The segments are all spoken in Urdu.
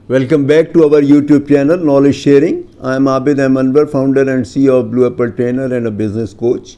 Welcome back to our YouTube channel, Knowledge Sharing. I am Abid Anwar, founder and CEO of Blue Apple Trainer and a business coach.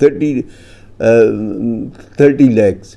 30 lakhs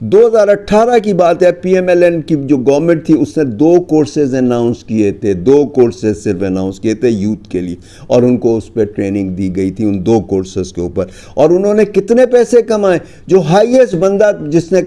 2018 کی بات ہے, پی ایم ایل این کی جو گورنمنٹ تھی اس نے 2 کورسز اناؤنس کیے تھے, 2 کورسز صرف اناؤنس کیے تھے یوتھ کے لیے, اور ان کو اس پہ ٹریننگ دی گئی تھی ان 2 کورسز کے اوپر. اور انہوں نے کتنے پیسے کمائے؟ جو ہائیسٹ بندہ جس نے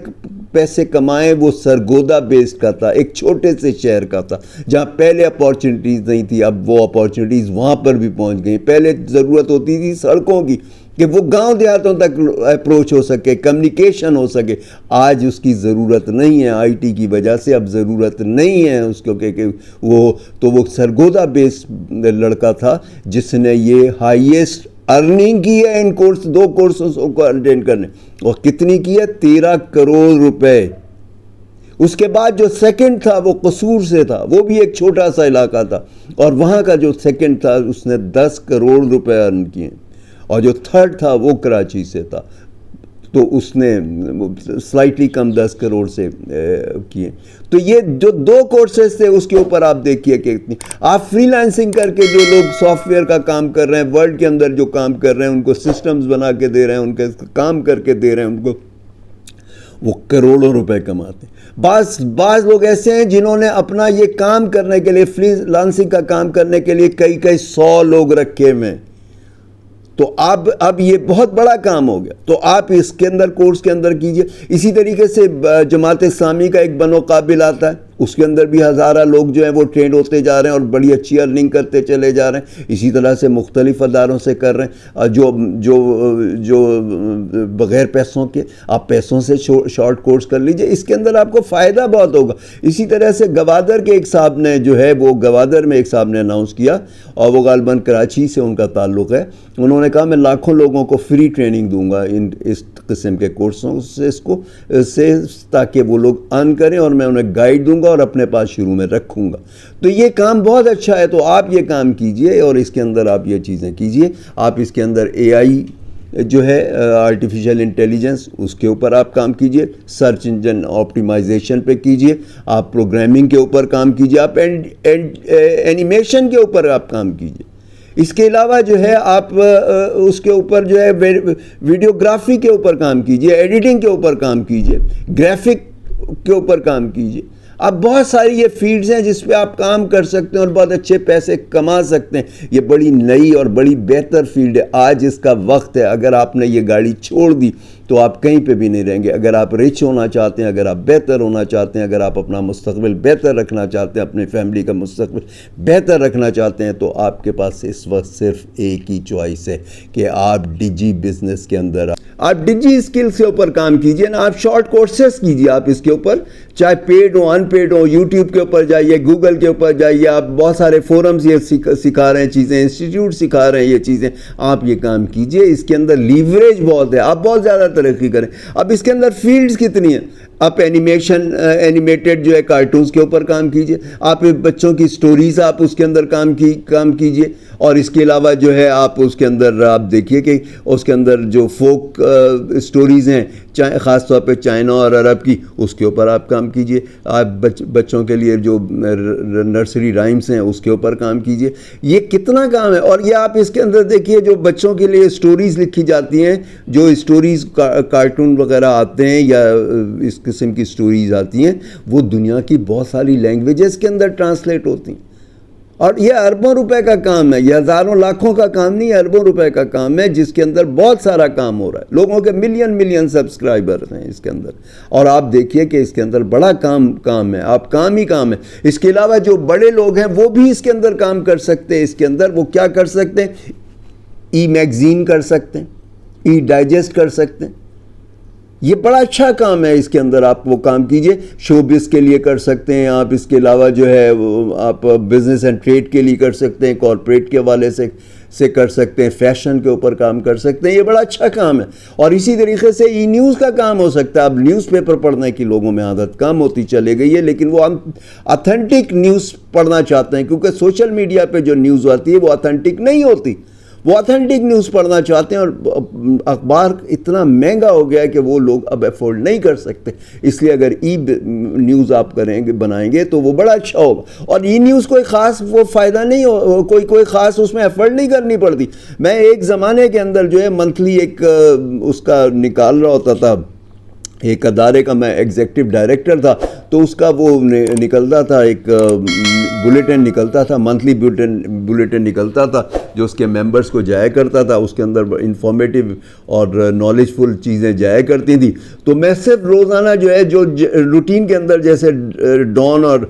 پیسے کمائے وہ سرگودا بیسڈ کا تھا, ایک چھوٹے سے شہر کا تھا جہاں پہلے اپارچونیٹیز نہیں تھی, اب وہ اپارچونیٹیز وہاں پر بھی پہنچ گئی. پہلے ضرورت ہوتی تھی سڑکوں کی کہ وہ گاؤں دیہاتوں تک اپروچ ہو سکے, کمیونیکیشن ہو سکے. آج اس کی ضرورت نہیں ہے, آئی ٹی کی وجہ سے اب ضرورت نہیں ہے اس کو کہ وہ سرگودا بیسڈ لڑکا تھا جس نے یہ ہائیسٹ ارننگ کی ہے ان 2 کورسز کو اٹینڈ کرنے. اور کتنی کی ہے؟ 13 کروڑ روپے. اس کے بعد جو سیکنڈ تھا وہ قصور سے تھا, وہ بھی ایک چھوٹا سا علاقہ تھا, اور وہاں کا جو سیکنڈ تھا اس نے 10 کروڑ روپے ارن کیے, اور جو تھرڈ تھا وہ کراچی سے تھا تو اس نے سلائٹلی کم 10 کروڑ سے کیے. تو یہ جو 2 کورسز تھے اس کے اوپر آپ دیکھیے کہ اتنی آپ فری لانسنگ کر کے جو لوگ سافٹ ویئر کا کام کر رہے ہیں, ورلڈ کے اندر جو کام کر رہے ہیں, ان کو سسٹمز بنا کے دے رہے ہیں, ان کے کام کر کے دے رہے ہیں ان کو, وہ کروڑوں روپے کماتے ہیں. بعض لوگ ایسے ہیں جنہوں نے اپنا یہ کام کرنے کے لیے, فری لانسنگ کا کام کرنے کے لیے کئی 100 لوگ رکھے ہوئے. تو اب یہ بہت بڑا کام ہو گیا, تو آپ اس کے اندر کورس کے اندر کیجئے. اسی طریقے سے جماعت اسلامی کا ایک بنو قابل آتا ہے, اس کے اندر بھی ہزارہ لوگ جو ہیں وہ ٹرینڈ ہوتے جا رہے ہیں اور بڑی اچھی ارننگ کرتے چلے جا رہے ہیں. اسی طرح سے مختلف اداروں سے کر رہے ہیں جو بغیر پیسوں کے, آپ پیسوں سے شارٹ کورس کر لیجئے, اس کے اندر آپ کو فائدہ بہت ہوگا. اسی طرح سے گوادر کے ایک صاحب نے جو ہے وہ گوادر میں ایک صاحب نے اناؤنس کیا, اور وہ غالباً کراچی سے ان کا تعلق ہے. انہوں نے کہا میں لاکھوں لوگوں کو فری ٹریننگ دوں گا اس قسم کے کورسوں سے تاکہ وہ لوگ ارن کریں, اور میں انہیں گائیڈ دوں گا اور اپنے پاس شروع میں رکھوں گا. تو یہ کام بہت اچھا ہے, تو آپ یہ کام کیجئے اور اس کے اندر آپ یہ چیزیں کیجئے. آپ اس کے اندر AI جو ہے آرٹیفیشل انٹیلیجنس, اس کے اوپر آپ کام کیجئے, سرچ انجن آپٹیمائزیشن پہ کیجئے, آپ پروگرامنگ کے اوپر کام کیجئے, آپ اینیمیشن کے اوپر آپ کام کیجئے. اس کے علاوہ جو ہے آپ اس کے اوپر جو ہے ویڈیوگرافی کے اوپر کام کیجئے, ایڈیٹنگ کے اوپر کام کیجئے, گرافک کے اوپر کام کیجئے. اب بہت ساری یہ فیلڈز ہیں جس پہ آپ کام کر سکتے ہیں اور بہت اچھے پیسے کما سکتے ہیں. یہ بڑی نئی اور بڑی بہتر فیلڈ ہے. آج اس کا وقت ہے. اگر آپ نے یہ گاڑی چھوڑ دی تو آپ کہیں پہ بھی نہیں رہیں گے. اگر آپ رچ ہونا چاہتے ہیں, اگر آپ بہتر ہونا چاہتے ہیں, اگر آپ اپنا مستقبل بہتر رکھنا چاہتے ہیں, اپنی فیملی کا مستقبل بہتر رکھنا چاہتے ہیں, تو آپ کے پاس اس وقت صرف ایک ہی چوائس ہے کہ آپ ڈیجی بزنس کے اندر آپ ڈیجی اسکلز کے اوپر کام کیجئے نا. آپ شارٹ کورسز کیجئے, آپ اس کے اوپر چاہے پیڈ ہو ان پیڈ ہو, یوٹیوب کے اوپر جائیے, گوگل کے اوپر جائیے, آپ بہت سارے فورمز یہ سکھا رہے ہیں چیزیں, انسٹیٹیوٹ سکھا رہے ہیں یہ چیزیں, آپ یہ کام کیجئے. اس کے اندر لیوریج بہت ہے, آپ بہت زیادہ ترقی کریں. اب اس کے اندر فیلڈز کتنی ہیں. آپ اینیمیٹڈ جو ہے کارٹونز کے اوپر کام کیجئے, آپ بچوں کی سٹوریز آپ اس کے اندر کام کیجئے. اور اس کے علاوہ جو ہے آپ اس کے اندر آپ دیکھیے کہ اس کے اندر جو فوک سٹوریز ہیں خاص طور پہ چائنا اور عرب کی, اس کے اوپر آپ کام کیجئے. آپ بچوں کے لیے جو نرسری رائمز ہیں اس کے اوپر کام کیجئے. یہ کتنا کام ہے. اور یہ آپ اس کے اندر دیکھیے جو بچوں کے لیے سٹوریز لکھی جاتی ہیں, جو سٹوریز کارٹون وغیرہ آتے ہیں یا اس قسم کی سٹوریز آتی ہیں, وہ دنیا کی بہت ساری لینگویجز کے اندر ٹرانسلیٹ ہوتی ہیں. اور یہ اربوں روپے کا کام ہے, یہ ہزاروں لاکھوں کا کام نہیں, اربوں روپے کا کام ہے جس کے اندر بہت سارا کام ہو رہا ہے. لوگوں کے ملین سبسکرائبر ہیں اس کے اندر, اور آپ دیکھیے کہ اس کے اندر بڑا کام ہے. آپ کام ہی کام ہے. اس کے علاوہ جو بڑے لوگ ہیں وہ بھی اس کے اندر کام کر سکتے ہیں. اس کے اندر وہ کیا کر سکتے ہیں, ای میگزین کر سکتے ہیں, ای ڈائجسٹ کر سکتے ہیں. یہ بڑا اچھا کام ہے. اس کے اندر آپ وہ کام کیجئے. شوبز کے لیے کر سکتے ہیں آپ. اس کے علاوہ جو ہے آپ بزنس اینڈ ٹریڈ کے لیے کر سکتے ہیں, کارپوریٹ کے حوالے سے کر سکتے ہیں, فیشن کے اوپر کام کر سکتے ہیں. یہ بڑا اچھا کام ہے. اور اسی طریقے سے ای نیوز کا کام ہو سکتا ہے. اب نیوز پیپر پڑھنے کی لوگوں میں عادت کم ہوتی چلے گئی ہے, لیکن وہ اتھینٹک نیوز پڑھنا چاہتے ہیں, کیونکہ سوشل میڈیا پہ جو نیوز آتی ہے وہ اتھینٹک نہیں ہوتی. وہ اتھینٹک نیوز پڑھنا چاہتے ہیں, اور اخبار اتنا مہنگا ہو گیا ہے کہ وہ لوگ اب افورڈ نہیں کر سکتے. اس لیے اگر ای نیوز آپ بنائیں گے تو وہ بڑا اچھا ہوگا. اور ای نیوز کوئی خاص وہ فائدہ نہیں ہو, کوئی خاص اس میں ایفرٹ نہیں کرنی پڑتی. میں ایک زمانے کے اندر جو ہے منتھلی ایک اس کا نکال رہا ہوتا تھا ایک ادارے کا میں ایگزیکٹو ڈائریکٹر تھا، تو اس کا وہ نکلتا تھا، ایک بلیٹن نکلتا تھا، منتھلی بلیٹن نکلتا تھا جو اس کے ممبرس کو جایا کرتا تھا، اس کے اندر انفارمیٹیو اور نالجفل چیزیں جایا کرتی تھیں. تو میں صرف روزانہ جو ہے جو روٹین کے اندر جیسے ڈان اور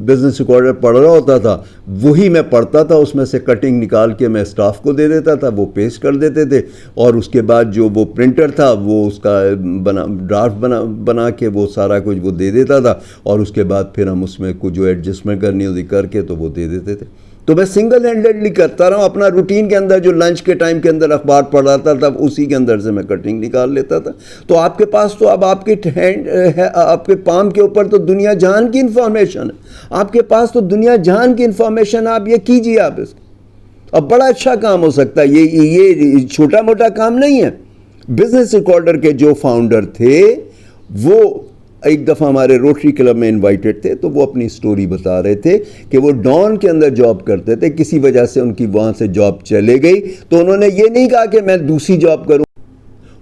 بزنس ریکارڈر پڑھ رہا ہوتا تھا وہی میں پڑھتا تھا، اس میں سے کٹنگ نکال کے میں اسٹاف کو دے دیتا تھا، وہ پیسٹ کر دیتے تھے، اور اس کے بعد جو وہ پرنٹر تھا وہ اس کا ڈرافٹ بنا کے وہ سارا کچھ وہ دے دیتا تھا، اور اس کے بعد پھر ہم اس میں کچھ جو ایڈجسٹمنٹ کرنی ہوتی کر کے تو وہ دے دیتے تھے. تو میں سنگل ہینڈڈلی کرتا رہا ہوں اپنا روٹین کے اندر، جو لنچ کے ٹائم کے اندر اخبار پڑھ رہا تھا اسی کے اندر سے میں کٹنگ نکال لیتا تھا. تو آپ کے پاس تو اب آپ کے آپ کے پام کے اوپر تو دنیا جہان کی انفارمیشن ہے، آپ کے پاس تو دنیا جہان کی انفارمیشن. آپ یہ کیجیے، آپ اس اب بڑا اچھا کام ہو سکتا ہے. یہ چھوٹا موٹا کام نہیں ہے. بزنس ریکارڈر کے جو فاؤنڈر تھے وہ ایک دفعہ ہمارے روٹری کلب میں انوائٹڈ تھے، تو وہ اپنی سٹوری بتا رہے تھے کہ وہ ڈان کے اندر جاب کرتے تھے، کسی وجہ سے ان کی وہاں سے جاب چلے گئی، تو انہوں نے یہ نہیں کہا کہ میں دوسری جاب کروں.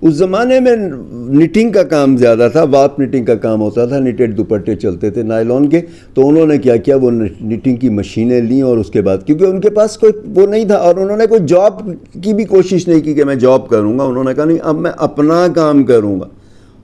اس زمانے میں نٹنگ کا کام زیادہ تھا، واپ نٹنگ کا کام ہوتا تھا، نٹڈ دوپٹے چلتے تھے نائلون کے. تو انہوں نے کیا کیا، وہ نٹنگ کی مشینیں لیں، اور اس کے بعد کیونکہ ان کے پاس کوئی وہ نہیں تھا، اور انہوں نے کوئی جاب کی بھی کوشش نہیں کی کہ میں جاب کروں گا. انہوں نے کہا نہیں، اب میں اپنا کام کروں گا.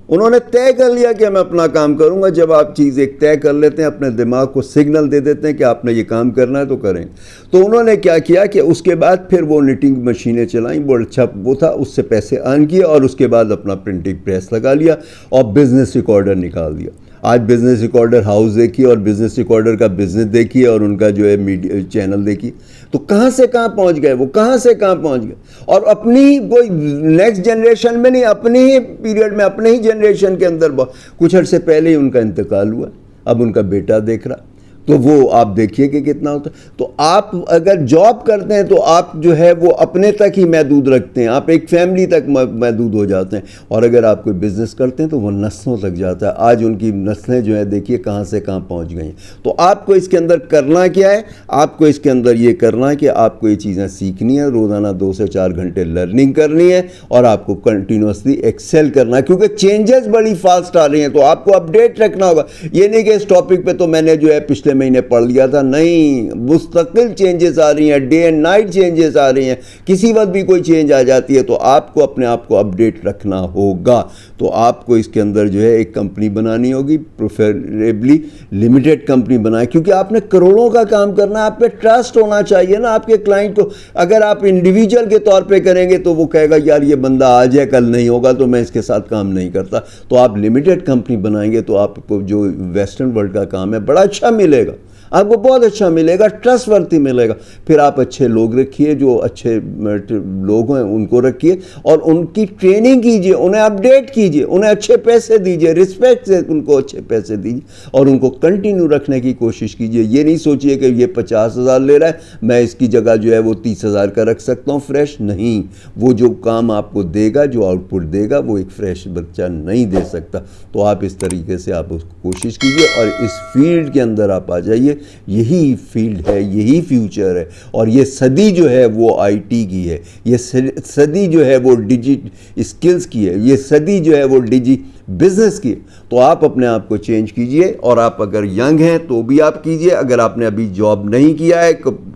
انہوں نے طے کر لیا کہ میں اپنا کام کروں گا. جب آپ چیز ایک طے کر لیتے ہیں، اپنے دماغ کو سگنل دے دیتے ہیں کہ آپ نے یہ کام کرنا ہے تو کریں. تو انہوں نے کیا کیا کہ اس کے بعد پھر وہ نٹنگ مشینیں چلائیں، بہت اچھا وہ تھا، اس سے پیسے ارن کیے، اور اس کے بعد اپنا پرنٹنگ پریس لگا لیا اور بزنس ریکارڈر نکال دیا. آج بزنس ریکارڈر ہاؤس دیکھیے، اور بزنس ریکارڈر کا بزنس دیکھیے، اور ان کا جو ہے میڈیا چینل دیکھیے. تو کہاں سے کہاں پہنچ گئے، وہ کہاں سے کہاں پہنچ گئے. اور اپنی کوئی نیکسٹ جنریشن میں نہیں، اپنے ہی پیریڈ میں، اپنے ہی جنریشن کے اندر کچھ عرصے پہلے ہی ان کا انتقال ہوا. اب ان کا بیٹا دیکھ رہا، تو وہ آپ دیکھیے کہ کتنا ہوتا ہے. تو آپ اگر جاب کرتے ہیں تو آپ جو ہے وہ اپنے تک ہی محدود رکھتے ہیں، آپ ایک فیملی تک محدود ہو جاتے ہیں. اور اگر آپ کوئی بزنس کرتے ہیں تو وہ نسلوں تک جاتا ہے. آج ان کی نسلیں جو ہے دیکھیے کہاں سے کہاں پہنچ گئی ہیں. تو آپ کو اس کے اندر کرنا کیا ہے، آپ کو اس کے اندر یہ کرنا ہے کہ آپ کو یہ چیزیں سیکھنی ہیں، روزانہ 2 سے 4 گھنٹے لرننگ کرنی ہے، اور آپ کو کنٹینیوسلی ایکسل کرنا ہے، کیونکہ چینجز بڑی فاسٹ آ رہی ہیں. تو آپ کو اپڈیٹ رکھنا ہوگا. یہ نہیں کہ اس ٹاپک پہ تو میں نے جو ہے پچھلے مہینے پڑھ لیا تھا، نہیں، مستقل چینجز آ رہی ہیں، ڈے اینڈ نائٹ چینجز آ رہی ہیں. کسی وقت بھی کوئی چینج آ جاتی ہے، تو آپ کو اپنے آپ کو اپڈیٹ رکھنا ہوگا. تو آپ کو اس کے اندر جو ہے ایک کمپنی بنانی ہوگی، پریفریبلی لمیٹڈ کمپنی بنائیں، کیونکہ آپ نے کروڑوں کا کام کرنا ہے. آپ پہ ٹرسٹ ہونا چاہیے نا آپ کے کلائنٹ کو. اگر آپ انڈیویجول کے طور پہ کریں گے تو وہ کہے گا یار یہ بندہ آج ہے کل نہیں ہوگا، تو میں اس کے ساتھ کام نہیں کرتا. تو آپ لمیٹڈ کمپنی بنائیں گے تو آپ کو جو ویسٹرن ورلڈ کا کام ہے بڑا اچھا ملے گا، آپ کو بہت اچھا ملے گا، ٹرسٹ ورتھی ملے گا. پھر آپ اچھے لوگ رکھیے، جو اچھے لوگ ہیں ان کو رکھیے، اور ان کی ٹریننگ کیجیے، انہیں اپڈیٹ کیجیے، انہیں اچھے پیسے دیجیے، رسپیکٹ سے ان کو اچھے پیسے دیجیے، اور ان کو کنٹینیو رکھنے کی کوشش کیجیے. یہ نہیں سوچیے کہ یہ 50,000 لے رہا ہے، میں اس کی جگہ جو ہے وہ 30,000 کا رکھ سکتا ہوں فریش. نہیں، وہ جو کام آپ کو دے گا، جو آؤٹ پٹ دے گا، وہ ایک فریش بچہ نہیں دے سکتا. تو آپ اس طریقے سے آپ اس کو کوشش کیجیے، اور اس فیلڈ کے اندر آپ آ جائیے. یہی فیلڈ ہے، یہی فیوچر ہے، اور یہ صدی جو ہے وہ آئی ٹی کی ہے، یہ صدی جو ہے وہ ڈیجی اسکلز کی ہے، یہ صدی جو ہے وہ ڈیجی بزنس کی. تو آپ اپنے آپ کو چینج کیجئے، اور آپ اگر ینگ ہیں تو بھی آپ کیجئے. اگر آپ نے ابھی جاب نہیں کیا ہے،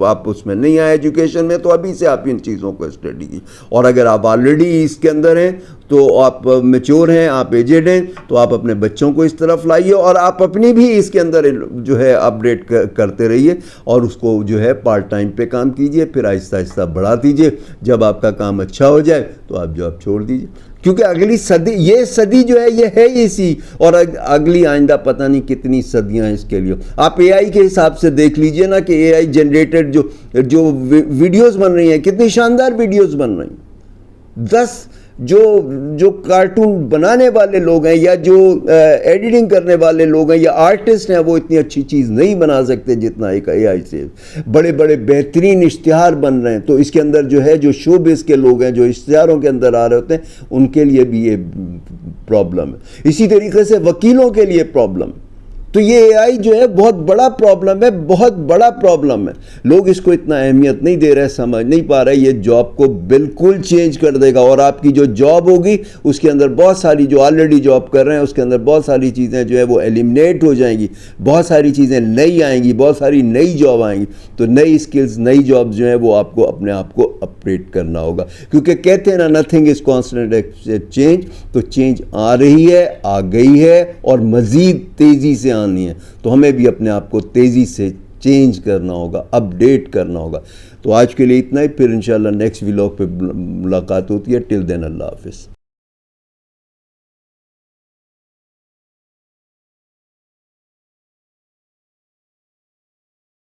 آپ اس میں نہیں آئے ایجوکیشن میں، تو ابھی سے آپ ان چیزوں کو اسٹڈی کیجئے. اور اگر آپ آلریڈی اس کے اندر ہیں تو آپ میچور ہیں، آپ ایجڈ ہیں، تو آپ اپنے بچوں کو اس طرف لائیے، اور آپ اپنی بھی اس کے اندر جو ہے اپڈیٹ کرتے رہیے، اور اس کو جو ہے پارٹ ٹائم پہ کام کیجئے. پھر آہستہ آہستہ بڑھا دیجئے. جب آپ کا کام اچھا ہو جائے تو آپ جاب چھوڑ دیجئے، کیونکہ اگلی صدی، یہ صدی جو ہے یہ ہے اسی، اور اگلی آئندہ پتہ نہیں کتنی صدیاں اس کے لیے. آپ اے آئی کے حساب سے دیکھ لیجئے نا کہ اے آئی جنریٹڈ جو ویڈیوز بن رہی ہیں، کتنی شاندار ویڈیوز بن رہی ہیں. 10 جو کارٹون بنانے والے لوگ ہیں، یا جو ایڈیٹنگ کرنے والے لوگ ہیں، یا آرٹسٹ ہیں، وہ اتنی اچھی چیز نہیں بنا سکتے جتنا ایک اے آئی سے. بڑے بڑے بہترین اشتہار بن رہے ہیں. تو اس کے اندر جو ہے جو شو بیس کے لوگ ہیں، جو اشتہاروں کے اندر آ رہے ہوتے ہیں، ان کے لیے بھی یہ پرابلم ہے. اسی طریقے سے وکیلوں کے لیے پرابلم ہے. تو یہ اے آئی جو ہے بہت بڑا پرابلم ہے، بہت بڑا پرابلم ہے. لوگ اس کو اتنا اہمیت نہیں دے رہے، سمجھ نہیں پا رہے. یہ جاب کو بالکل چینج کر دے گا، اور آپ کی جو جاب ہوگی اس کے اندر بہت ساری جو آلریڈی جاب کر رہے ہیں اس کے اندر بہت ساری چیزیں جو ہے وہ ایلیمنیٹ ہو جائیں گی، بہت ساری چیزیں نئی آئیں گی، بہت ساری نئی جاب آئیں گی. تو نئی اسکلز، نئی جاب جو ہے وہ آپ کو اپنے آپ کو اپڈیٹ کرنا ہوگا، کیونکہ کہتے ہیں نا نتھنگ از کانسٹنٹ چینج. تو چینج آ رہی ہے، آ گئی ہے، اور مزید تیزی سے آنی ہے. تو ہمیں بھی اپنے آپ کو تیزی سے چینج کرنا ہوگا، اپڈیٹ کرنا ہوگا. تو آج کے لیے اتنا ہی، پھر انشاءاللہ نیکسٹ ولاگ پہ ملاقات ہوتی ہے. ٹل دین اللہ حافظ.